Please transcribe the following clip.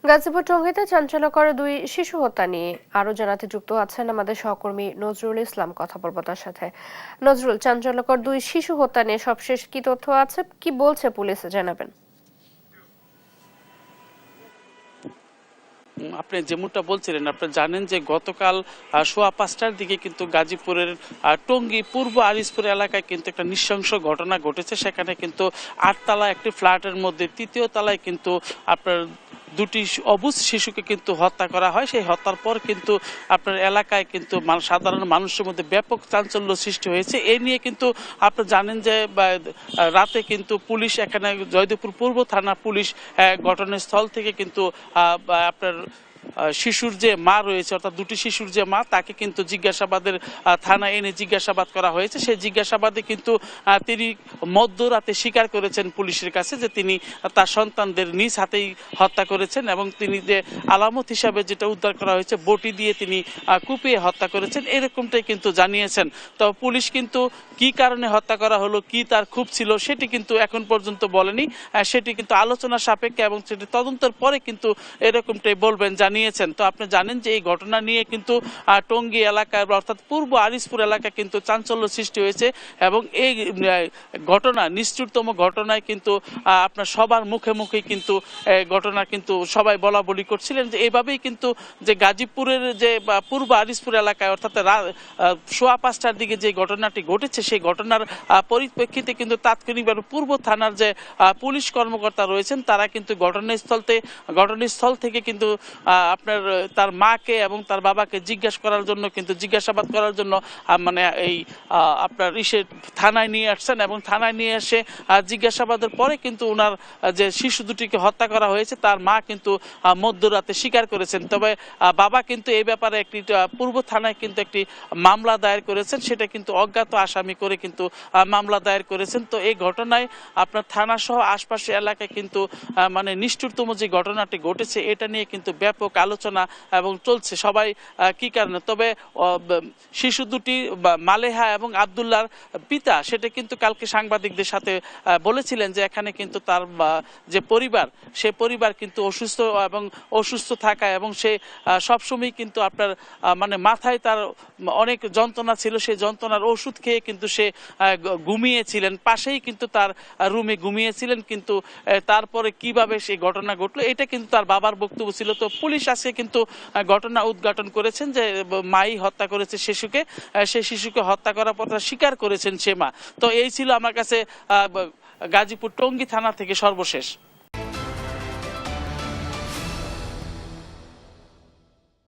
গাজীপুর টঙ্গীতে চাঞ্চল্যকর দুই শিশু হত্যা নিয়ে আরো জানাতে যুক্ত আছেন আমাদের সহকর্মী নজরুল ইসলাম। কথা বলবো তার সাথে। নজরুল, চাঞ্চল্যকর দুই শিশু হত্যা নিয়ে সবশেষ কি তথ্য আছে, কি বলছে পুলিশ, জানাবেন। আপনি যেমনটা বলছিলেন, আপনি জানেন যে গতকাল সোয়া 5টার দিকে কিন্তু গাজীপুরের টঙ্গী পূর্ব আরিসপুর এলাকায় কিন্তু একটা নৃশংস ঘটনা ঘটেছে। সেখানে কিন্তু 8তলা একটি ফ্ল্যাটের মধ্যে 3য় তলায় কিন্তু আপনার দুটি অবুঝ শিশুকে কিন্তু হত্যা করা হয়। সেই হত্যার পর কিন্তু আপনার এলাকায় কিন্তু সাধারণ মানুষের মধ্যে ব্যাপক চাঞ্চল্য সৃষ্টি হয়েছে। এই নিয়ে কিন্তু আপনি জানেন যে রাতে কিন্তু পুলিশ এখানে জয়দেবপুর পূর্ব থানা পুলিশ ঘটনাস্থল থেকে কিন্তু আপনার শিশুর যে মা রয়েছে, অর্থাৎ দুটি শিশুর যে মা, তাকে কিন্তু জিজ্ঞাসাবাদের থানায় এনে জিজ্ঞাসাবাদ করা হয়েছে। সেই জিজ্ঞাসাবাদে কিন্তু তিনি মধ্যরাতে স্বীকার করেছেন পুলিশের কাছে যে তিনি তার সন্তানদের নিজ হাতেই হত্যা করেছেন এবং তিনি যে আলামত হিসাবে যেটা উদ্ধার করা হয়েছে বটি দিয়ে তিনি কুপিয়ে হত্যা করেছেন, এরকমটাই কিন্তু জানিয়েছেন। তো পুলিশ কিন্তু কি কারণে হত্যা করা হলো, কি তার ক্ষোভ ছিল, সেটি কিন্তু এখন পর্যন্ত বলেনি। সেটি কিন্তু আলোচনা সাপেক্ষে এবং সেটি তদন্তের পরে কিন্তু এরকমটাই বলবেন জানিয়েছেন। তো আপনি জানেন যে এই ঘটনা নিয়ে কিন্তু টঙ্গী এলাকায় অর্থাৎ পূর্ব আরিসপুর এলাকায় কিন্তু চাঞ্চল্য সৃষ্টি হয়েছে এবং এই ঘটনা নিষ্ঠুরতম ঘটনায় কিন্তু আপনার সবার মুখে মুখে কিন্তু ঘটনা কিন্তু সবাই বলা বলি করছিলেন যে এইভাবেই কিন্তু যে গাজীপুরের যে পূর্ব আরিসপুর এলাকায় অর্থাৎ সোয়া 5টার দিকে যে ঘটনাটি ঘটেছে, সেই ঘটনার পরিপ্রেক্ষিতে কিন্তু তাৎক্ষণিকভাবে পূর্ব থানার যে পুলিশ কর্মকর্তা রয়েছেন তারা কিন্তু ঘটনাস্থল থেকে কিন্তু আপনার তার মাকে এবং তার বাবাকে জিজ্ঞাসাবাদ করার জন্য মানে এই আপনার থানায় নিয়ে আসছেন এবং থানায় নিয়ে এসে জিজ্ঞাসাবাদের পরে কিন্তু ওনার যে শিশু দুটিকে হত্যা করা হয়েছে তার মা কিন্তু মধ্যরাতে স্বীকার করেছেন। তবে বাবা কিন্তু এই ব্যাপারে একটি পূর্ব থানায় কিন্তু একটি মামলা দায়ের করেছেন, সেটা কিন্তু অজ্ঞাত আসামি করে কিন্তু মামলা দায়ের করেছেন। তো এই ঘটনায় আপনার থানা সহ আশপাশের এলাকায় কিন্তু মানে নিষ্ঠুরতম যে ঘটনাটি ঘটেছে এটা নিয়ে কিন্তু ব্যাপক আলোচনা এবং চলছে সবাই কি কারণে। তবে শিশু দুটি মালেহা এবং আব্দুল্লাহর পিতা সেটা কিন্তু কালকে সাংবাদিকদের সাথে বলেছিলেন যে এখানে কিন্তু তার যে পরিবার, সে পরিবার কিন্তু অসুস্থ থাকায় এবং সে সবসময় কিন্তু আপনার মানে মাথায় তার অনেক যন্ত্রণা ছিল, সেই যন্ত্রণার ওষুধ খেয়ে কিন্তু সে ঘুমিয়েছিলেন, পাশেই কিন্তু তার রুমে ঘুমিয়েছিলেন। কিন্তু তারপরে কিভাবে সেই ঘটনা ঘটলো এটা কিন্তু তার বাবার বক্তব্য ছিল। তো পুলিশ আজকে কিন্তু ঘটনা উদ্ঘাটন করেছেন যে মাই হত্যা করেছে শিশুকে, সেই শিশুকে হত্যা করার পর স্বীকার করেছেন সে মা। তো এই ছিল আমার কাছে গাজীপুর টঙ্গী থানা থেকে সর্বশেষ।